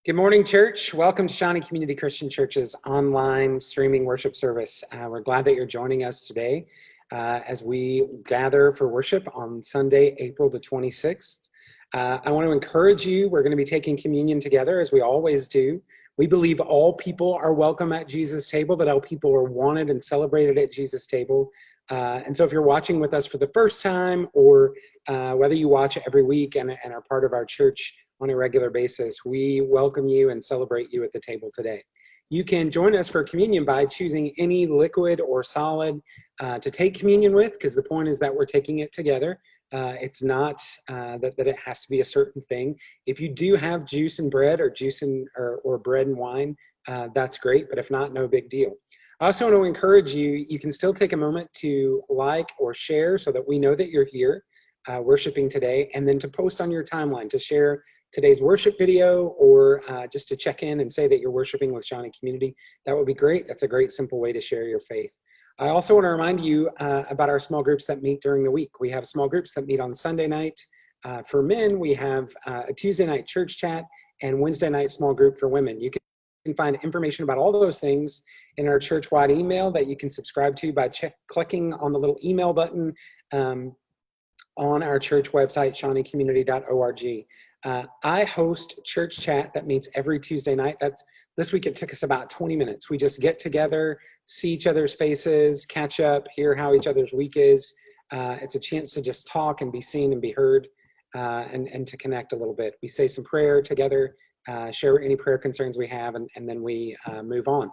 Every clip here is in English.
Good morning, church. Welcome to Shawnee Community Christian Church's online streaming worship service. We're glad that you're joining us today as we gather for worship on Sunday, April the 26th. I want to encourage you, we're going to be taking communion together as we always do. We believe all people are welcome at Jesus' table, that all people are wanted and celebrated at Jesus' table. And so if you're watching with us for the first time, or whether you watch every week and are part of our church on a regular basis, we welcome you and celebrate you at the table today. You can join us for communion by choosing any liquid or solid to take communion with, because the point is that we're taking it together. It's not that it has to be a certain thing. If you do have juice and bread, or juice and or bread and wine, that's great, but if not, no big deal. I also want to encourage you, you can still take a moment to like or share so that we know that you're here worshiping today, and then to post on your timeline, to share today's worship video, or just to check in and say that you're worshiping with Shawnee Community. That would be great. That's a great, simple way to share your faith. I also want to remind you about our small groups that meet during the week. We have small groups that meet on Sunday night. For men, we have a Tuesday night church chat and Wednesday night small group for women. You can find information about all those things in our church-wide email that you can subscribe to by clicking on the little email button on our church website, shawneecommunity.org. I host church chat that meets every Tuesday night. This week it took us about 20 minutes. We just get together, see each other's faces, catch up, hear how each other's week is. It's a chance to just talk and be seen and be heard, and to connect a little bit. We say some prayer together, share any prayer concerns we have, and then we move on.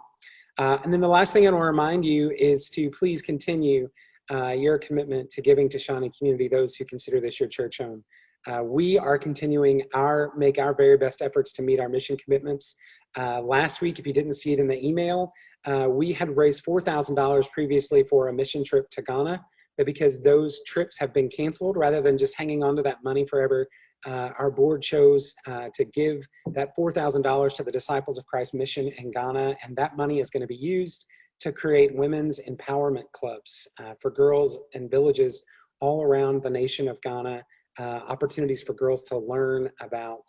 And then the last thing I want to remind you is to please continue your commitment to giving to Shawnee Community, those who consider this your church home. We are continuing make our very best efforts to meet our mission commitments. Last week, if you didn't see it in the email, we had raised $4,000 previously for a mission trip to Ghana, but because those trips have been canceled, rather than just hanging on to that money forever, our board chose to give that $4,000 to the Disciples of Christ mission in Ghana, and that money is going to be used to create women's empowerment clubs for girls in villages all around the nation of Ghana. Opportunities for girls to learn about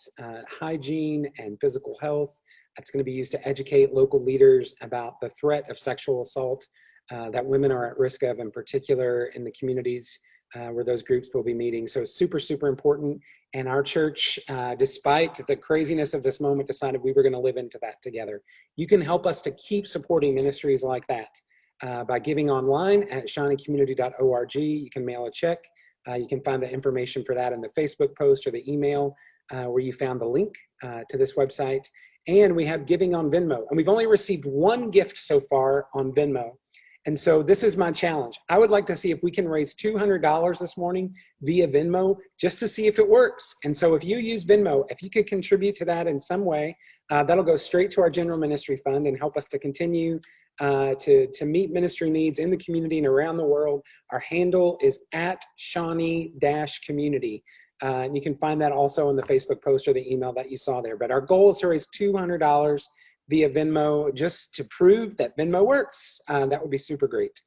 hygiene and physical health. It's going to be used to educate local leaders about the threat of sexual assault that women are at risk of, in particular in the communities where those groups will be meeting. So super, super important. And our church, despite the craziness of this moment, decided we were going to live into that together. You can help us to keep supporting ministries like that by giving online at shawneecommunity.org. You can mail a check. You can find the information for that in the Facebook post or the email where you found the link to this website. And we have giving on Venmo. And we've only received one gift so far on Venmo. And so this is my challenge. I would like to see if we can raise $200 this morning via Venmo, just to see if it works. And so if you use Venmo, if you could contribute to that in some way, that'll go straight to our general ministry fund and help us to continue to meet ministry needs in the community and around the world. Our handle is at Shawnee-community. And you can find that also in the Facebook post or the email that you saw there. But our goal is to raise $200 via Venmo, just to prove that Venmo works. That would be super great.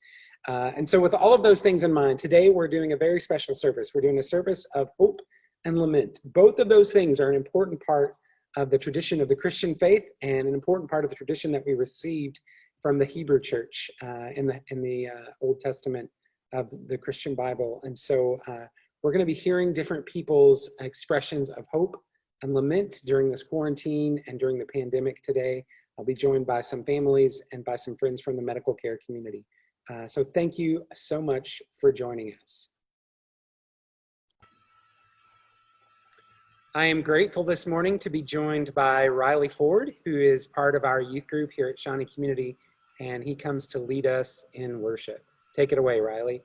And so with all of those things in mind, today we're doing a very special service. We're doing a service of hope and lament. Both of those things are an important part of the tradition of the Christian faith, and an important part of the tradition that we received from the Hebrew church in the Old Testament of the Christian Bible. And so we're going to be hearing different people's expressions of hope and lament during this quarantine and during the pandemic today. I'll be joined by some families and by some friends from the medical care community. So thank you so much for joining us. I am grateful this morning to be joined by Riley Ford, who is part of our youth group here at Shawnee Community, and he comes to lead us in worship. Take it away, Riley.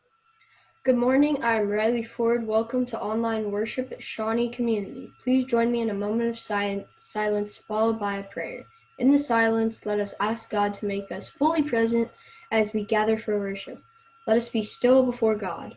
Good morning, I'm Riley Ford. Welcome to online worship at Shawnee Community. Please join me in a moment of silence followed by a prayer. In the silence, let us ask God to make us fully present as we gather for worship. Let us be still before God.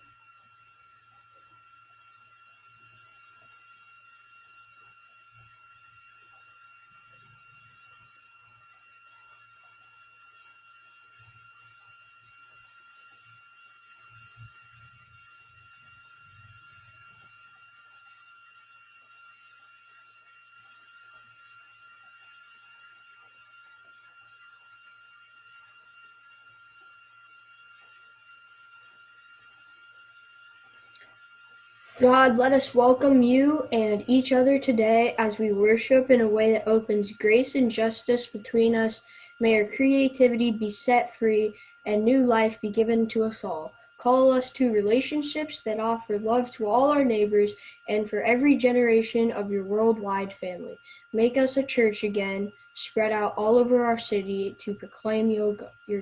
God, let us welcome you and each other today as we worship in a way that opens grace and justice between us. May our creativity be set free and new life be given to us all. Call us to relationships that offer love to all our neighbors and for every generation of your worldwide family. Make us a church again, spread out all over our city to proclaim your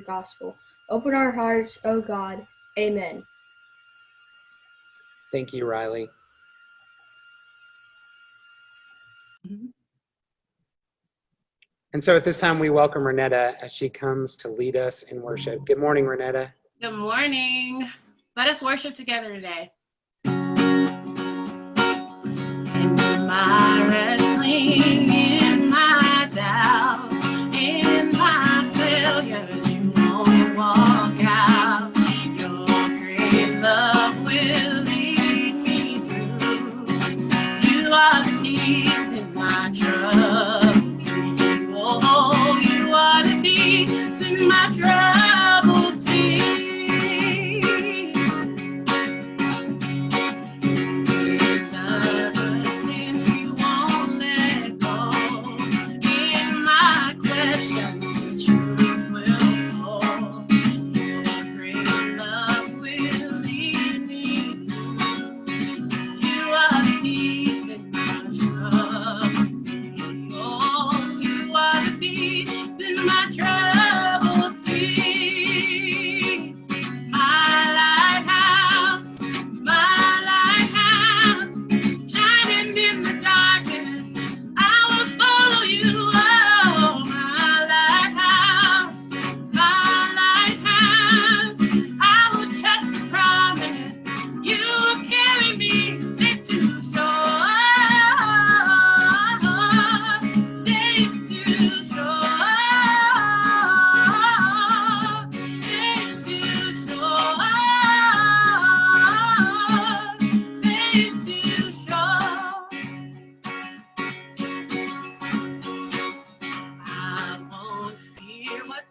gospel. Open our hearts, O God. Amen. Thank you, Riley. And so at this time, we welcome Renetta as she comes to lead us in worship. Good morning, Renetta. Good morning. Let us worship together today. In my wrestling, in my doubt, in my failures, you won't walk out. Your great love will lead me through. You are the peace in my trouble sea. Oh, you are the peace in my troubled sea.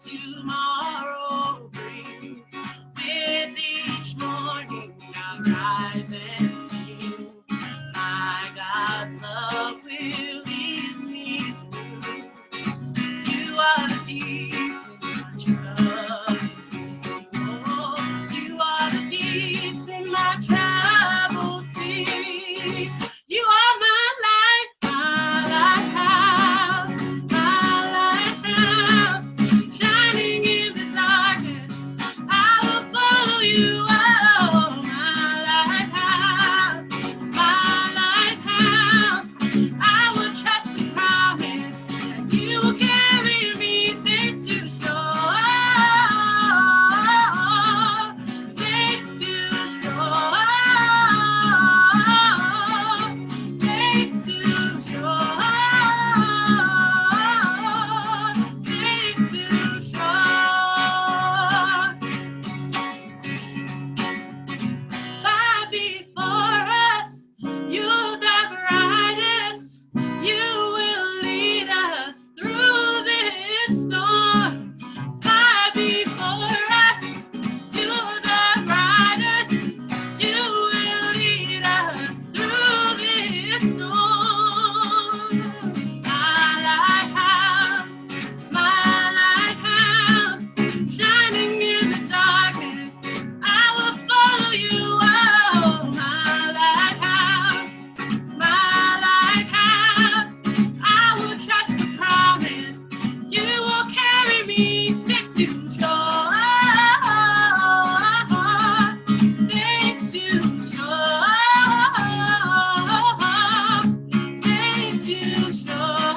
Tomorrow brings. With each morning I rise and sing. My God's love will lead me through. You are the peace in my troubles. Oh, you are the peace in my troubled sea. You are my light, my lighthouse, my lighthouse, shining in the darkness. I will follow you, oh, my lighthouse. I will trust the promise that you will carry me safe to shore, safe to shore, safe to shore, safe to shore. Fly before us, you the brightest. You will lead us through this storm. Fly before us, you the brightest. You will lead us through this storm. My lighthouse, shining in the darkness. I will follow you, oh, my lighthouse, my lighthouse. I will trust the promise. You will carry me safe to shore, safe to shore, safe to shore,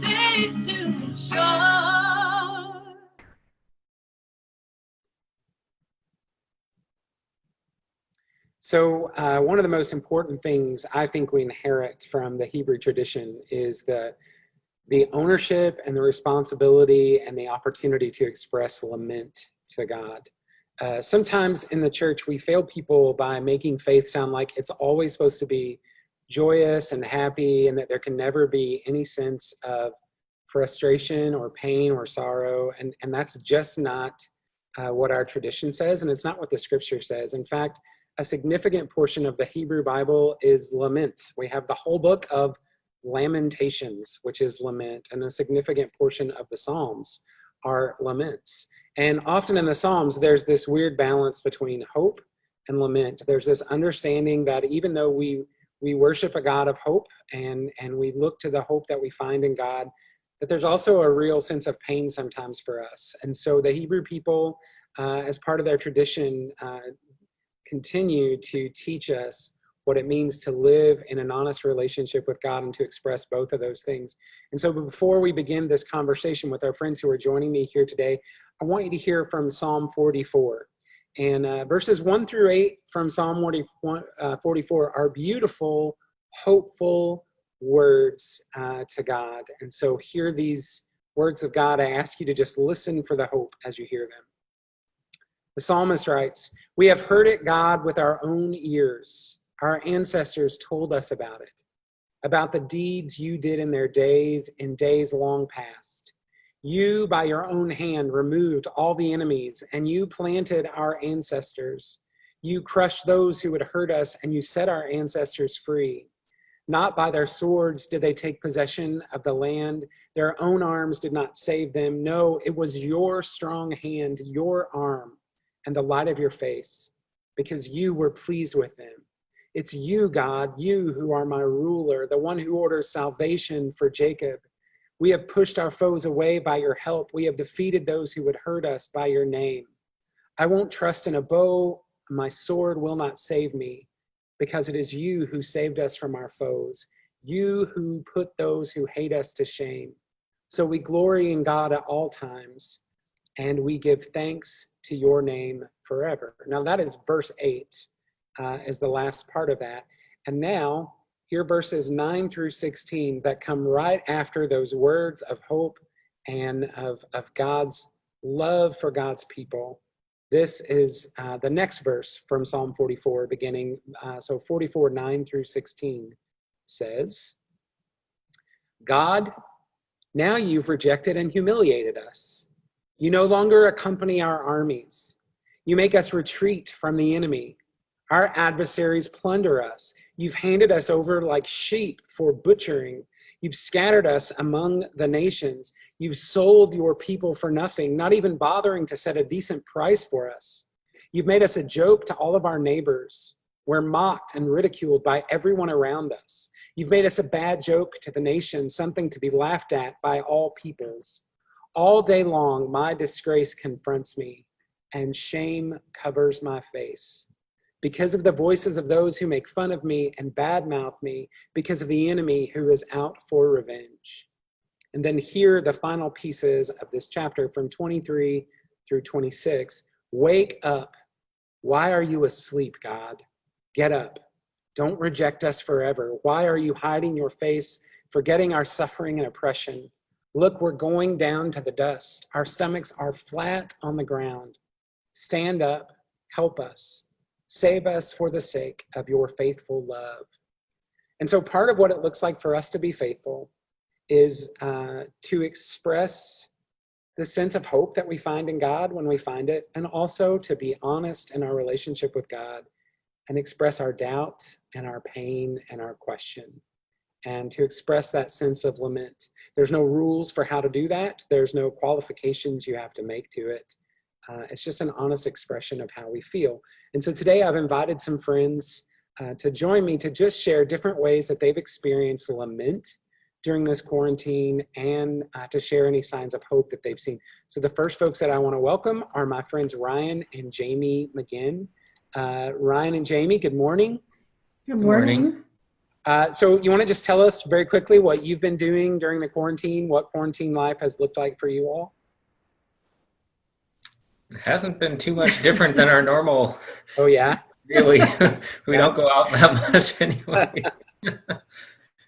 safe to shore. So one of the most important things I think we inherit from the Hebrew tradition is the ownership and the responsibility and the opportunity to express lament to God. Sometimes in the church, we fail people by making faith sound like it's always supposed to be joyous and happy, and that there can never be any sense of frustration or pain or sorrow. And that's just not what our tradition says, and it's not what the scripture says. In fact, a significant portion of the Hebrew Bible is laments. We have the whole book of Lamentations, which is lament, and a significant portion of the Psalms are laments. And often in the Psalms, there's this weird balance between hope and lament. There's this understanding that even though we worship a God of hope and we look to the hope that we find in God, that there's also a real sense of pain sometimes for us. And so the Hebrew people, as part of their tradition, continue to teach us what it means to live in an honest relationship with God and to express both of those things. And so before we begin this conversation with our friends who are joining me here today, I want you to hear from Psalm 44. And verses 1 through 8 from Psalm 44 are beautiful, hopeful words to God. And so hear these words of God. I ask you to just listen for the hope as you hear them. The psalmist writes, "We have heard it, God, with our own ears. Our ancestors told us about it, about the deeds you did in their days, in days long past. You, by your own hand, removed all the enemies, and you planted our ancestors. You crushed those who would hurt us, and you set our ancestors free. Not by their swords did they take possession of the land. Their own arms did not save them. No, it was your strong hand, your arm, and the light of your face, because you were pleased with them. It's you, God, you who are my ruler, the one who orders salvation for Jacob. We have pushed our foes away by your help. We have defeated those who would hurt us by your name. I won't trust in a bow. My sword will not save me, because it is you who saved us from our foes, you who put those who hate us to shame. So we glory in God at all times, and we give thanks to your name forever." Now that is verse 8. Is the last part of that. And now, here verses 9 through 16 that come right after those words of hope and of God's love for God's people. This is the next verse from Psalm 44, beginning, 44, 9 through 16 says, "God, now you've rejected and humiliated us. You no longer accompany our armies. You make us retreat from the enemy. Our adversaries plunder us. You've handed us over like sheep for butchering. You've scattered us among the nations. You've sold your people for nothing, not even bothering to set a decent price for us. You've made us a joke to all of our neighbors. We're mocked and ridiculed by everyone around us. You've made us a bad joke to the nations, something to be laughed at by all peoples. All day long, my disgrace confronts me, and shame covers my face. Because of the voices of those who make fun of me and badmouth me, because of the enemy who is out for revenge." And then here the final pieces of this chapter from 23 through 26. "Wake up. Why are you asleep, God? Get up. Don't reject us forever. Why are you hiding your face, forgetting our suffering and oppression? Look, we're going down to the dust. Our stomachs are flat on the ground. Stand up. Help us. Save us for the sake of your faithful love." And so part of what it looks like for us to be faithful is to express the sense of hope that we find in God when we find it, and also to be honest in our relationship with God and express our doubt and our pain and our question, and to express that sense of lament. There's no rules for how to do that. There's no qualifications you have to make to it. It's just an honest expression of how we feel. And so today I've invited some friends to join me to just share different ways that they've experienced lament during this quarantine, and to share any signs of hope that they've seen. So the first folks that I want to welcome are my friends Ryan and Jamie McGinn. Ryan and Jamie, good morning. Good morning. So you want to just tell us very quickly what you've been doing during the quarantine, what quarantine life has looked like for you all? It hasn't been too much different than our normal. Oh, yeah? Really. We don't go out that much anyway.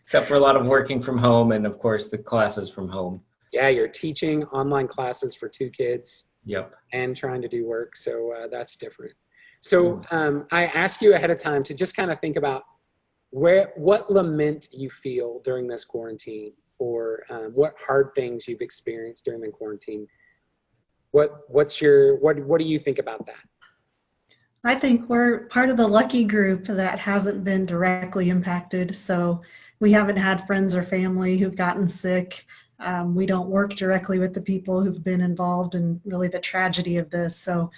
Except for a lot of working from home and, of course, the classes from home. Yeah, you're teaching online classes for 2 kids. Yep. And trying to do work, so that's different. So I asked you ahead of time to just kind of think about what lament you feel during this quarantine, or what hard things you've experienced during the quarantine. what do you think about that? I think we're part of the lucky group that hasn't been directly impacted. So we haven't had friends or family who've gotten sick. We don't work directly with the people who've been involved in really the tragedy of this. So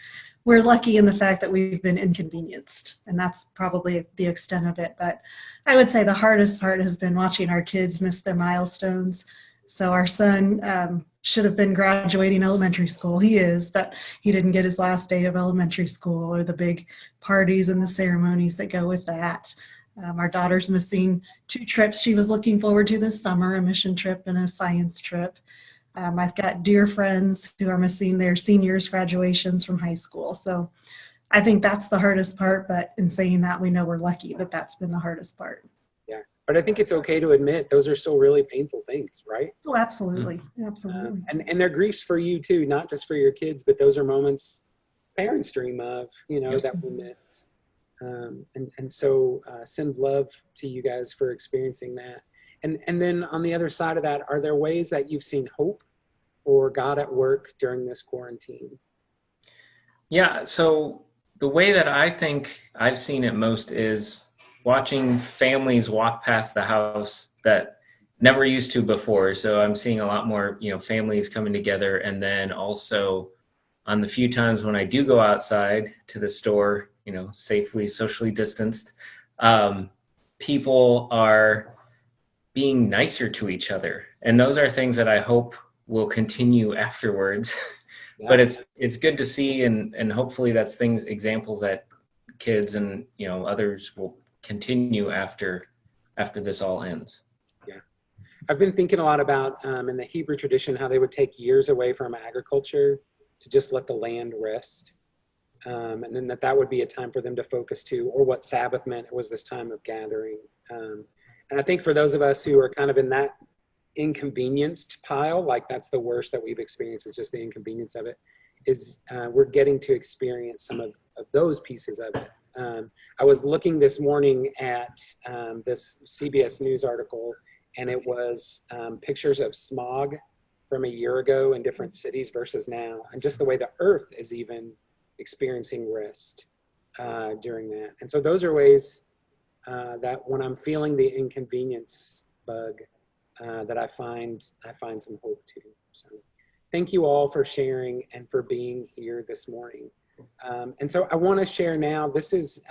we're lucky in the fact that we've been inconvenienced, and that's probably the extent of it. But I would say the hardest part has been watching our kids miss their milestones. So our son should have been graduating elementary school. He is, but he didn't get his last day of elementary school or the big parties and the ceremonies that go with that. Our daughter's missing 2 trips she was looking forward to this summer, a mission trip and a science trip. I've got dear friends who are missing their seniors' graduations from high school. So I think that's the hardest part, but in saying that, we know we're lucky that that's been the hardest part. Yeah, but I think it's okay to admit those are still really painful things, right? Oh, absolutely. Absolutely. And they're griefs for you too, not just for your kids, but those are moments parents dream of, that we miss. And so send love to you guys for experiencing that. And then on the other side of that, are there ways that you've seen hope or God at work during this quarantine? Yeah, so the way that I think I've seen it most is watching families walk past the house that never used to before. So I'm seeing a lot more, families coming together. And then also on the few times when I do go outside to the store, safely, socially distanced, people are being nicer to each other. And those are things that I hope will continue afterwards. Yeah. But it's good to see, and hopefully that's examples that kids and others will continue after this all ends. Yeah, I've been thinking a lot about in the Hebrew tradition how they would take years away from agriculture to just let the land rest, and then that would be a time for them to focus to, or what Sabbath meant, it was this time of gathering. And I think for those of us who are kind of in that inconvenienced pile, like that's the worst that we've experienced, is just the inconvenience of it, is we're getting to experience some of those pieces of it. I was looking this morning at this CBS News article, and it was pictures of smog from a year ago in different cities versus now, and just the way the earth is even experiencing rest during that. And so those are ways that when I'm feeling the inconvenience bug, that I find some hope too. So thank you all for sharing and for being here this morning. And so I want to share now, this is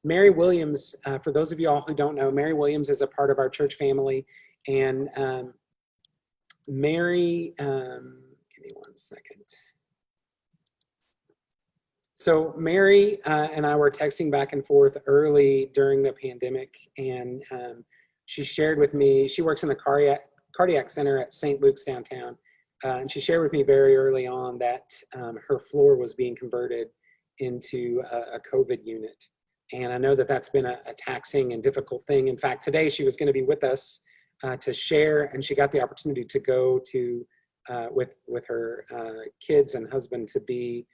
Mary Williams. For those of you all who don't know, Mary Williams is a part of our church family. And Mary, give me one second. So Mary and I were texting back and forth early during the pandemic, and she shared with me, she works in the cardiac center at St. Luke's downtown, and she shared with me very early on that her floor was being converted into a COVID unit. And I know that that's been a taxing and difficult thing. In fact, today she was going to be with us to share, and she got the opportunity to go to with her kids and husband to be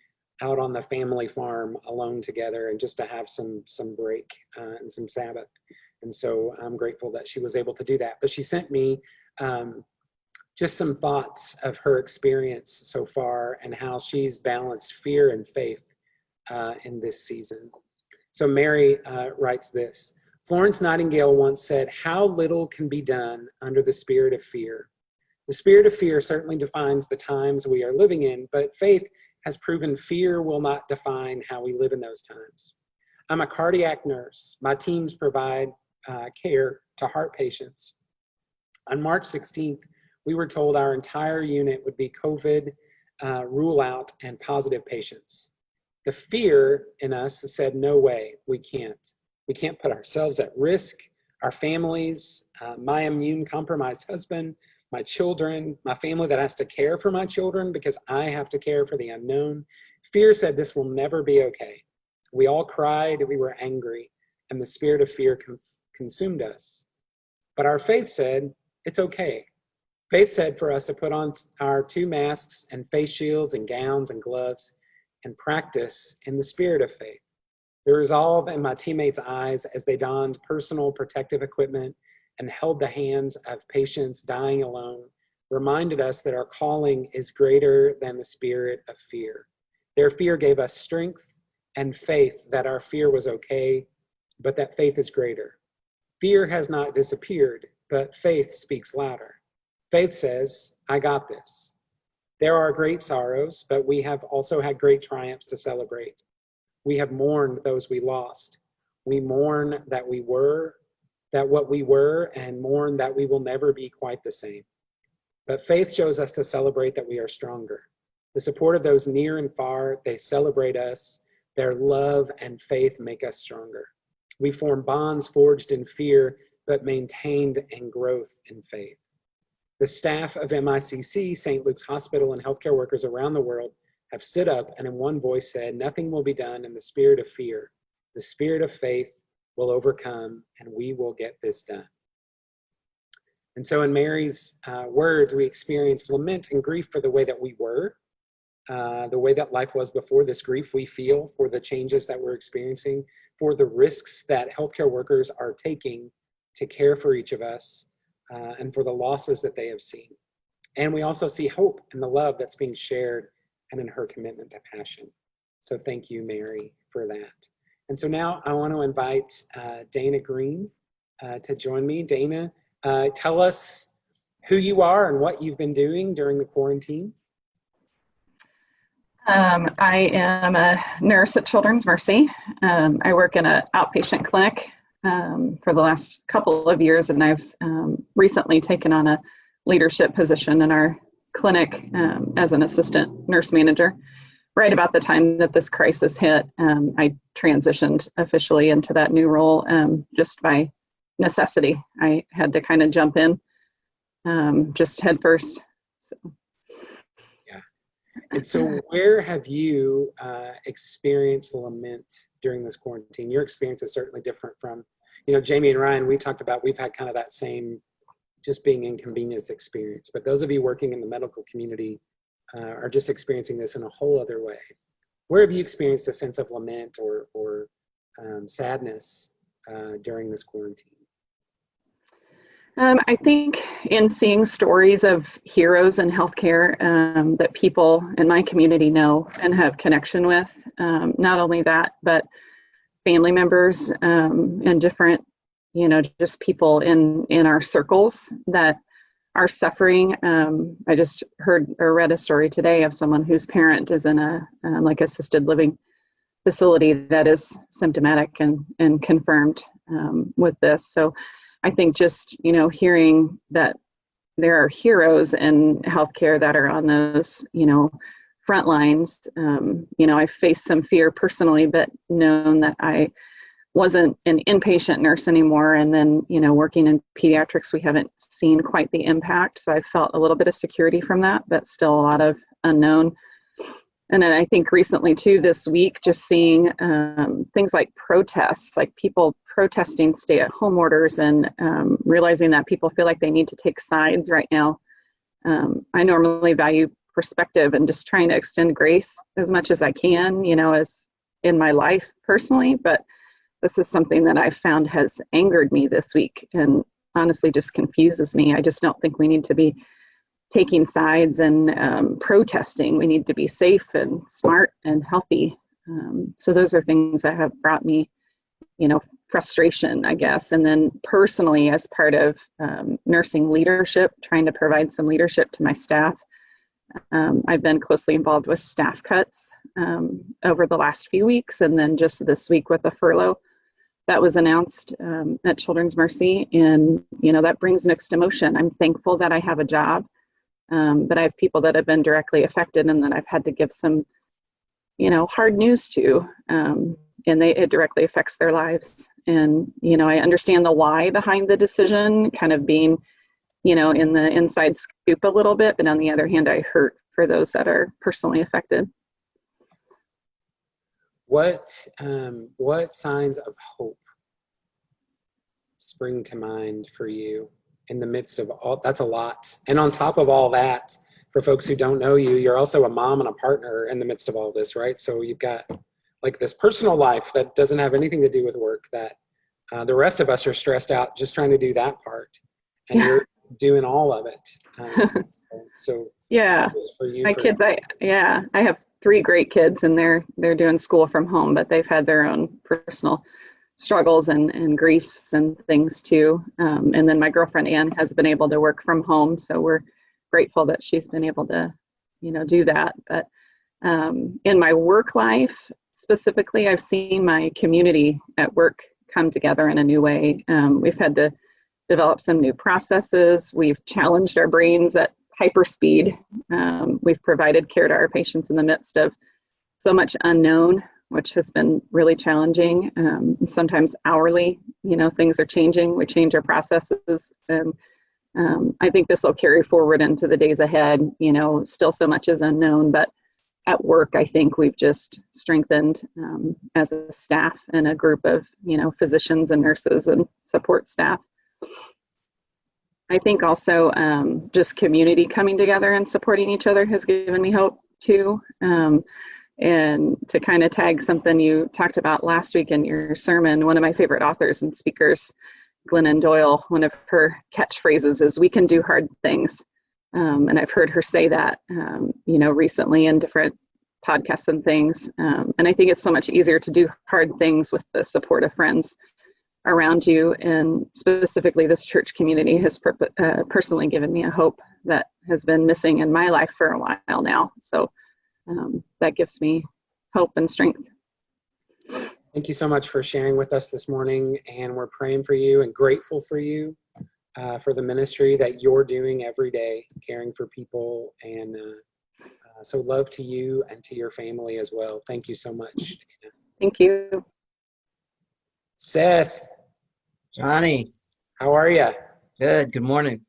out on the family farm alone together, and just to have some break and some Sabbath. And so I'm grateful that she was able to do that. But she sent me just some thoughts of her experience so far and how she's balanced fear and faith in this season. So Mary writes this: Florence Nightingale once said, "How little can be done under the spirit of fear. The spirit of fear certainly defines the times we are living in, but faith has proven fear will not define how we live in those times. I'm a cardiac nurse. My teams provide care to heart patients. On March 16th, we were told our entire unit would be COVID rule out and positive patients. The fear in us said, no way, we can't. We can't put ourselves at risk, our families, my immune compromised husband, my children, my family that has to care for my children because I have to care for the unknown. Fear said this will never be okay. We all cried, we were angry, and the spirit of fear consumed us. But our faith said, it's okay. Faith said for us to put on our 2 masks and face shields and gowns and gloves and practice in the spirit of faith. The resolve in my teammates' eyes as they donned personal protective equipment and held the hands of patients dying alone reminded us that our calling is greater than the spirit of fear. Their fear gave us strength and faith that our fear was okay, but that faith is greater. Fear has not disappeared, but faith speaks louder. Faith says, I got this. There are great sorrows, but we have also had great triumphs to celebrate. We have mourned those we lost. We mourn that what we were, and mourn that we will never be quite the same. But faith shows us to celebrate that we are stronger. The support of those near and far, they celebrate us. Their love and faith make us stronger. We form bonds forged in fear, but maintained in growth in faith. The staff of MICC, St. Luke's Hospital, and healthcare workers around the world have stood up and in one voice said, nothing will be done in the spirit of fear. The spirit of faith will overcome, and we will get this done. And so in Mary's words, we experience lament and grief for the way that we were, the way that life was before, this grief we feel for the changes that we're experiencing, for the risks that healthcare workers are taking to care for each of us, and for the losses that they have seen. And we also see hope in the love that's being shared and in her commitment to passion. So thank you, Mary, for that. And so now I want to invite Dana Green to join me. Dana, tell us who you are and what you've been doing during the quarantine. I am a nurse at Children's Mercy. I work in an outpatient clinic for the last couple of years, and I've recently taken on a leadership position in our clinic as an assistant nurse manager. Right about the time that this crisis hit, I transitioned officially into that new role just by necessity. I had to kind of jump in just head first. So. Yeah. And so where have you experienced lament during this quarantine? Your experience is certainly different from, Jamie and Ryan, we talked about, we've had kind of that same just being inconvenienced experience. But those of you working in the medical community are just experiencing this in a whole other way. Where have you experienced a sense of lament or sadness during this quarantine? I think in seeing stories of heroes in healthcare that people in my community know and have connection with, not only that, but family members and different, just people in our circles that are suffering. I just heard or read a story today of someone whose parent is in a assisted living facility that is symptomatic and confirmed with this. So I think just, hearing that there are heroes in healthcare that are on those, front lines. I faced some fear personally, but known that I wasn't an inpatient nurse anymore. And then, working in pediatrics, we haven't seen quite the impact. So I felt a little bit of security from that, but still a lot of unknown. And then I think recently too, this week, just seeing things like protests, like people protesting stay-at-home orders and realizing that people feel like they need to take sides right now. I normally value perspective and just trying to extend grace as much as I can, as in my life personally. But this is something that I've found has angered me this week and honestly just confuses me. I just don't think we need to be taking sides and protesting. We need to be safe and smart and healthy. So those are things that have brought me, frustration, I guess. And then personally, as part of nursing leadership, trying to provide some leadership to my staff, I've been closely involved with staff cuts over the last few weeks. And then just this week with a furlough that was announced at Children's Mercy. And, that brings mixed emotion. I'm thankful that I have a job. But I have people that have been directly affected and that I've had to give some, hard news to, and it directly affects their lives. And, I understand the why behind the decision, kind of being, in the inside scoop a little bit, but on the other hand, I hurt for those that are personally affected. What signs of hope spring to mind for you in the midst of all? That's a lot. And on top of all that, for folks who don't know you, you're also a mom and a partner in the midst of all this, right? So you've got like this personal life that doesn't have anything to do with work, that the rest of us are stressed out just trying to do that part. And doing all of it. So Yeah, for you, my for kids, I have three great kids, and they're doing school from home, but they've had their own personal struggles and griefs and things too. And then my girlfriend Ann has been able to work from home, so we're grateful that she's been able to, do that. But in my work life specifically, I've seen my community at work come together in a new way. We've had to develop some new processes. We've challenged our brains at hyperspeed. We've provided care to our patients in the midst of so much unknown, which has been really challenging. Sometimes hourly, things are changing. We change our processes, and I think this will carry forward into the days ahead. Still so much is unknown, but at work, I think we've just strengthened as a staff and a group of, physicians and nurses and support staff. I think also just community coming together and supporting each other has given me hope too. And to kind of tag something you talked about last week in your sermon, one of my favorite authors and speakers, Glennon Doyle, one of her catchphrases is, "We can do hard things." And I've heard her say that, recently in different podcasts and things. And I think it's so much easier to do hard things with the support of friends around you. And specifically, this church community has personally given me a hope that has been missing in my life for a while now. So that gives me hope and strength. Thank you so much for sharing with us this morning, and we're praying for you and grateful for you for the ministry that you're doing every day, caring for people, and so love to you and to your family as well. Thank you so much. Thank you. Seth, Johnny, how are you? good. Good morning.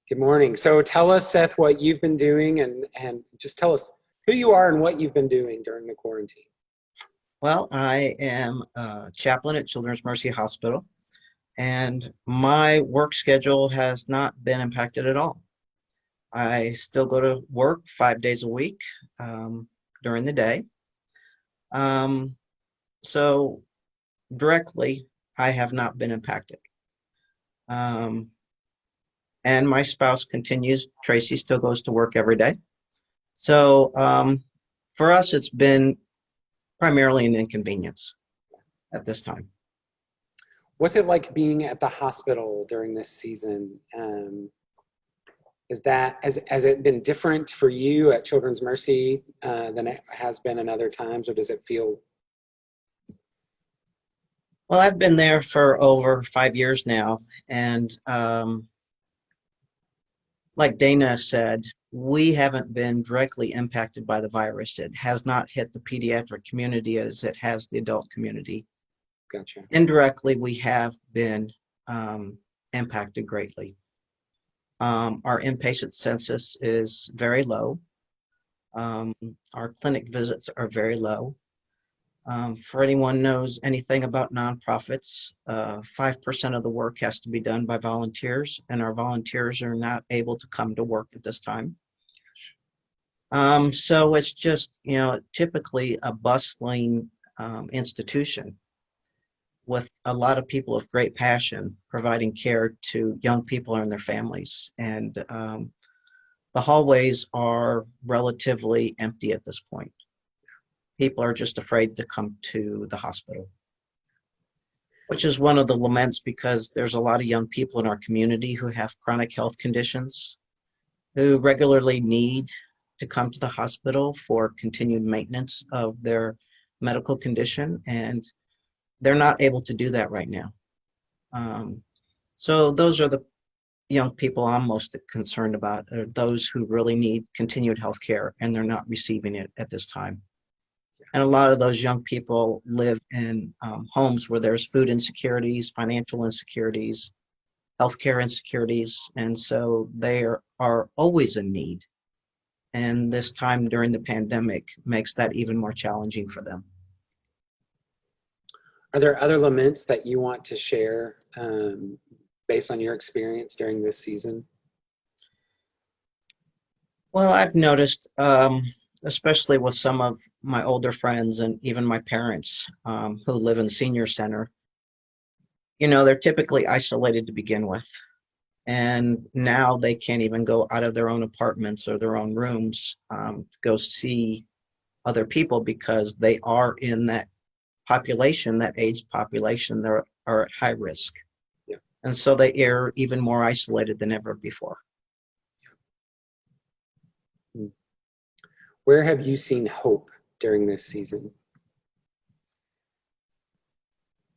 Good morning. So tell us, Seth, what you've been doing, and just tell us who you are and what you've been doing during the quarantine. Well, I am a chaplain at Children's Mercy Hospital, and my work schedule has not been impacted at all. I still go to work 5 days a week during the day. So directly, I have not been impacted. And my spouse continues, Tracy still goes to work every day. So for us, it's been primarily an inconvenience at this time. What's it like being at the hospital during this season? Has it been different for you at Children's Mercy than it has been in other times, or does it feel? Well, I've been there for over 5 years now, and like Dana said, we haven't been directly impacted by the virus. It has not hit the pediatric community as it has the adult community. Gotcha. Indirectly, we have been impacted greatly. Our inpatient census is very low. Our clinic visits are very low. For anyone knows anything about nonprofits, 5% of the work has to be done by volunteers, and our volunteers are not able to come to work at this time. So it's just, typically a bustling institution with a lot of people of great passion providing care to young people and their families. And the hallways are relatively empty at this point. People are just afraid to come to the hospital, which is one of the laments, because there's a lot of young people in our community who have chronic health conditions, who regularly need to come to the hospital for continued maintenance of their medical condition, and they're not able to do that right now. So those are the young people I'm most concerned about, are those who really need continued health care and they're not receiving it at this time. And a lot of those young people live in homes where there's food insecurities, financial insecurities, healthcare insecurities, and so they are always in need. And this time during the pandemic makes that even more challenging for them. Are there other laments that you want to share based on your experience during this season? Well, I've noticed, especially with some of my older friends and even my parents who live in senior center, they're typically isolated to begin with. And now they can't even go out of their own apartments or their own rooms to go see other people because they are in that population, that age population, that are at high risk. Yeah. And so they are even more isolated than ever before. Where have you seen hope during this season?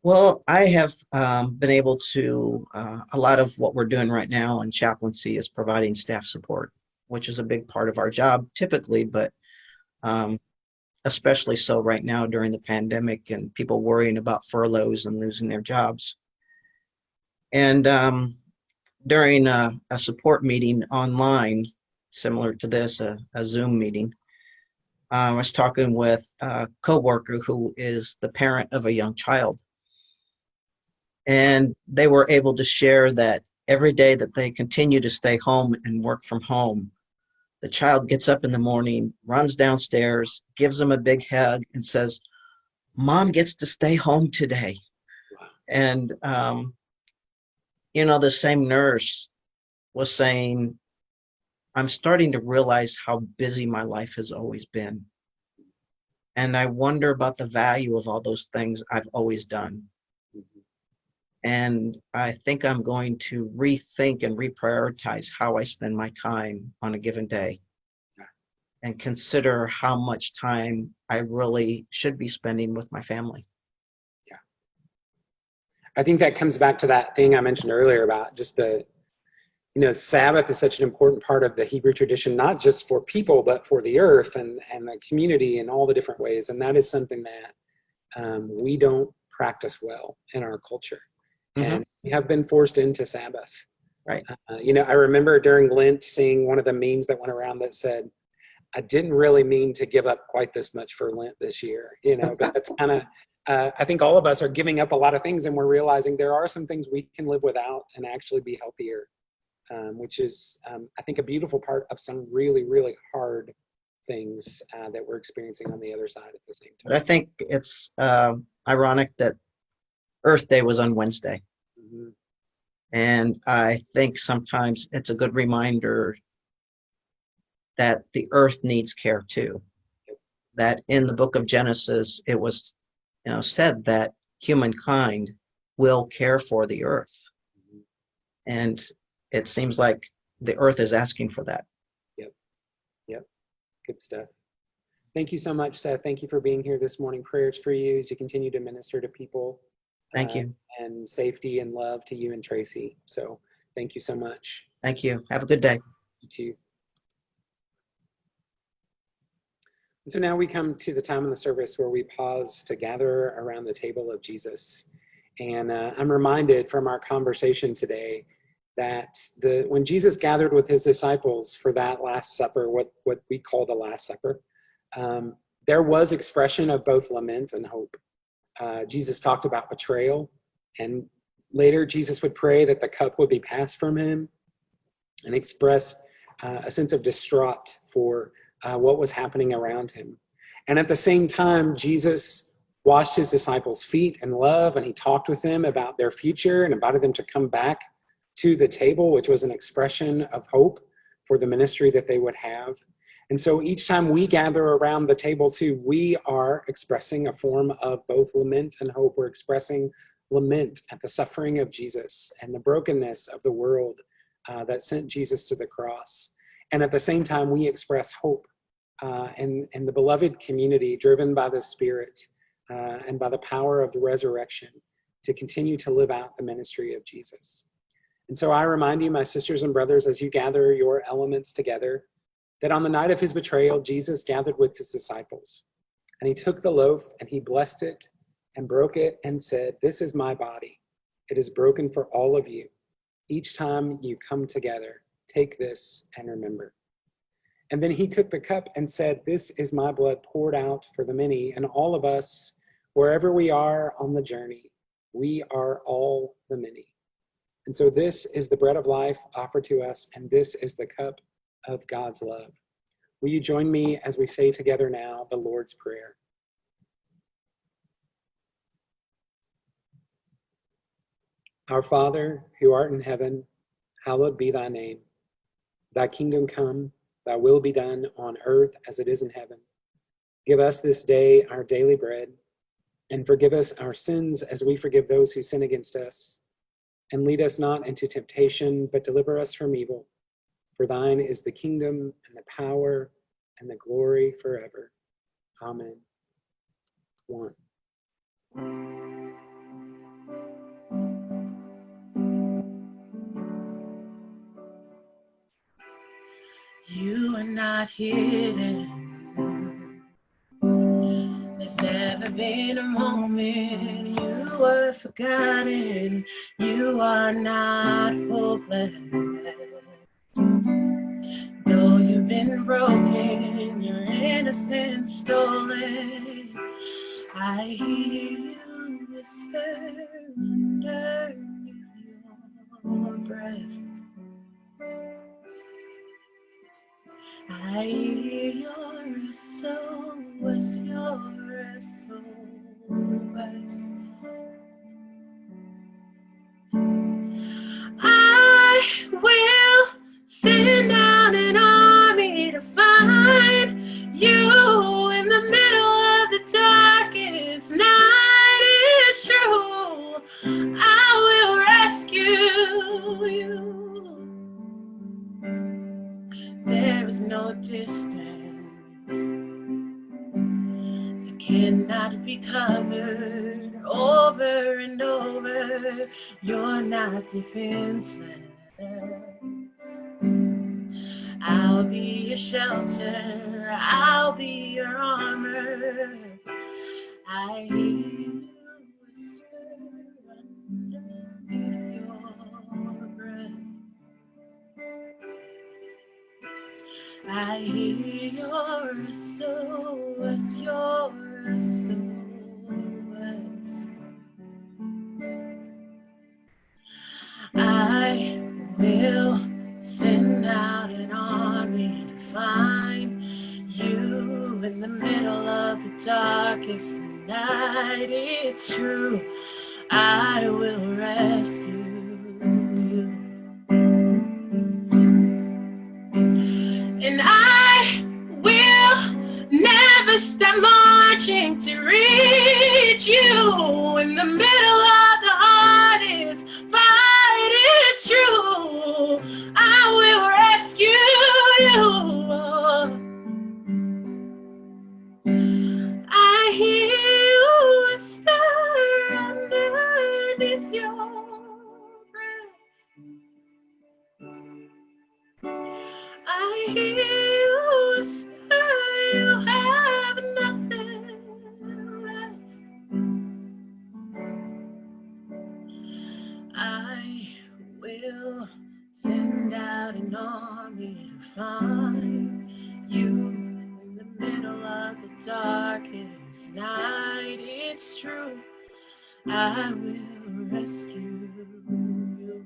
Well, I have been able to, a lot of what we're doing right now in chaplaincy is providing staff support, which is a big part of our job typically, but especially so right now during the pandemic and people worrying about furloughs and losing their jobs. And during a support meeting online, similar to this, a Zoom meeting, I was talking with a coworker who is the parent of a young child. And they were able to share that every day that they continue to stay home and work from home, the child gets up in the morning, runs downstairs, gives them a big hug, and says, "Mom gets to stay home today." And, the same nurse was saying, "I'm starting to realize how busy my life has always been. And I wonder about the value of all those things I've always done. And I think I'm going to rethink and reprioritize how I spend my time on a given day and consider how much time I really should be spending with my family." Yeah. I think that comes back to that thing I mentioned earlier about just Sabbath is such an important part of the Hebrew tradition, not just for people, but for the earth and the community in all the different ways. And that is something that we don't practice well in our culture. And we have been forced into Sabbath. Right. I remember during Lent seeing one of the memes that went around that said, "I didn't really mean to give up quite this much for Lent this year," but that's kind of, I think all of us are giving up a lot of things and we're realizing there are some things we can live without and actually be healthier, which is, I think, a beautiful part of some really, really hard things that we're experiencing on the other side at the same time. But I think it's ironic that Earth Day was on Wednesday. And I think sometimes it's a good reminder that the earth needs care too. That in the book of Genesis, it was said that humankind will care for the earth. And it seems like the earth is asking for that. Yep. Good stuff. Thank you so much, Seth. Thank you for being here this morning. Prayers for you as you continue to minister to people. Thank you. And safety and love to you and Tracy. So thank you so much. Thank you. Have a good day. You too. So now we come to the time in the service where we pause to gather around the table of Jesus. And I'm reminded from our conversation today that when Jesus gathered with his disciples for that Last Supper, what we call the Last Supper, there was expression of both lament and hope. Jesus talked about betrayal, and later Jesus would pray that the cup would be passed from him and express a sense of distraught for what was happening around him. And at the same time, Jesus washed his disciples' feet in love, and he talked with them about their future and invited them to come back to the table, which was an expression of hope for the ministry that they would have. And so each time we gather around the table too, we are expressing a form of both lament and hope. We're expressing lament at the suffering of Jesus and the brokenness of the world that sent Jesus to the cross. And at the same time, we express hope in the beloved community driven by the Spirit and by the power of the resurrection to continue to live out the ministry of Jesus. And so I remind you, my sisters and brothers, as you gather your elements together, that on the night of his betrayal, Jesus gathered with his disciples. And he took the loaf and he blessed it and broke it and said, "This is my body. It is broken for all of you. Each time you come together, take this and remember." And then he took the cup and said, "This is my blood poured out for the many." And all of us, wherever we are on the journey, we are all the many. And so this is the bread of life offered to us, and this is the cup of God's love. Will you join me as we say together now the Lord's Prayer? Our Father, who art in heaven, hallowed be thy name. Thy kingdom come, thy will be done on earth as it is in heaven. Give us this day our daily bread, and forgive us our sins as we forgive those who sin against us. And lead us not into temptation, but deliver us from evil. For thine is the kingdom and the power and the glory forever. Amen. 1. You are not hidden. There's never been a moment you were forgotten. You are not hopeless. Though you've been broken, your innocence stolen, I hear you whisper underneath your breath. I hear your SOS, your SOS. I will send out an army to find you in the middle of the darkest night. It's true, I will rescue you. There is no distance that cannot be covered over and over. You're not defenseless. I'll be your shelter, I'll be your armor. I hear you whisper underneath your breath. I hear your SOS, your SOS. I will send out an army to find you in the middle of the darkest night. It's true, I will rescue you. And I will never stop marching to reach you in the middle of the hardest fight. It's true, I will rescue you. I hear you whisper underneath your breath. I hear you whisper, you have nothing left. I will send out an army to find you in the middle of the darkest night. It's true, I will rescue you.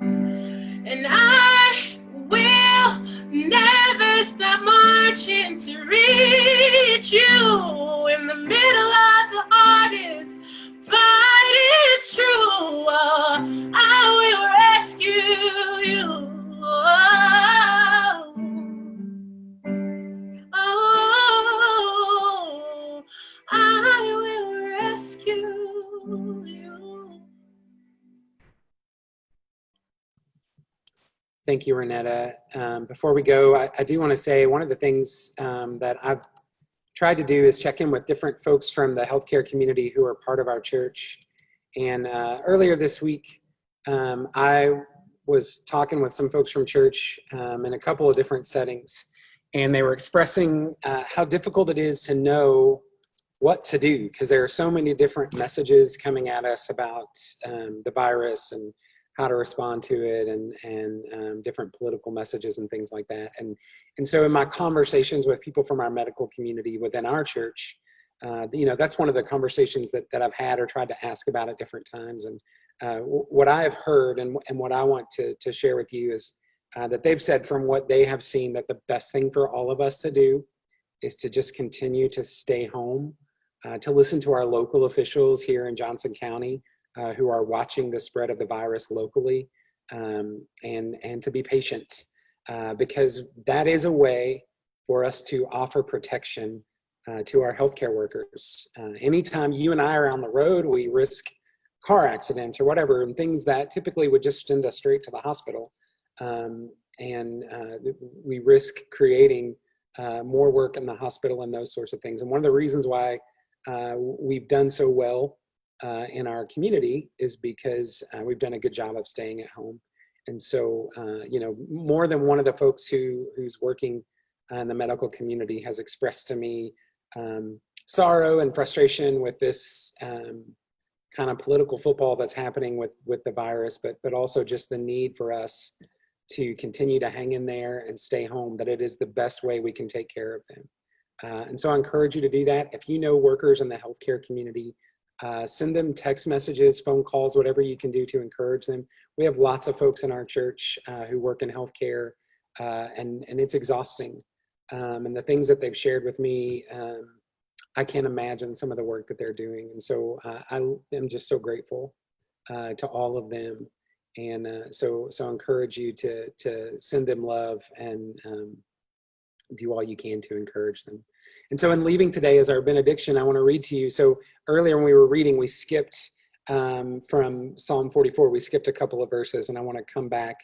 And I will never stop marching to reach you in the middle of the hardest fight. It's true, I will rescue you. Oh, I will rescue you. Thank you, Renetta. Before we go, I do want to say one of the things that I've tried to do is check in with different folks from the healthcare community who are part of our church. And earlier this week, I was talking with some folks from church in a couple of different settings, and they were expressing how difficult it is to know what to do, because there are so many different messages coming at us about the virus and how to respond to it, and different political messages and things like that. And so in my conversations with people from our medical community within our church, that's one of the conversations that I've had or tried to ask about at different times. And what I have heard and what I want to share with you is that they've said from what they have seen that the best thing for all of us to do is to just continue to stay home, to listen to our local officials here in Johnson County, who are watching the spread of the virus locally, and to be patient, because that is a way for us to offer protection to our healthcare workers. Anytime you and I are on the road, we risk car accidents or whatever, and things that typically would just send us straight to the hospital. We risk creating more work in the hospital and those sorts of things. And one of the reasons why we've done so well in our community is because we've done a good job of staying at home. And so, more than one of the folks who's working in the medical community has expressed to me sorrow and frustration with this kind of political football that's happening with the virus, but also just the need for us to continue to hang in there and stay home, that it is the best way we can take care of them. And so I encourage you to do that. If you know workers in the healthcare community, send them text messages, phone calls, whatever you can do to encourage them. We have lots of folks in our church who work in healthcare, and it's exhausting. And the things that they've shared with me, I can't imagine some of the work that they're doing. And so I am just so grateful to all of them. And so I encourage you to send them love and do all you can to encourage them. And so in leaving today as our benediction, I want to read to you. So earlier when we were reading, we skipped from Psalm 44. We skipped a couple of verses, and I want to come back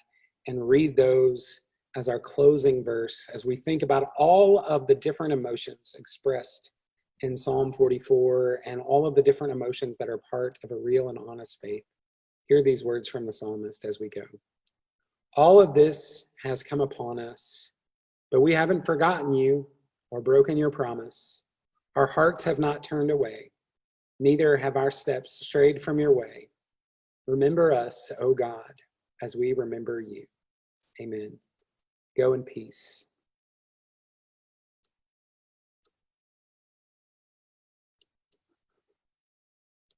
and read those as our closing verse as we think about all of the different emotions expressed in Psalm 44 and all of the different emotions that are part of a real and honest faith. Hear these words from the psalmist as we go. All of this has come upon us, but we haven't forgotten you or broken your promise. Our hearts have not turned away, neither have our steps strayed from your way. Remember us, O God, as we remember you. Amen. Go in peace.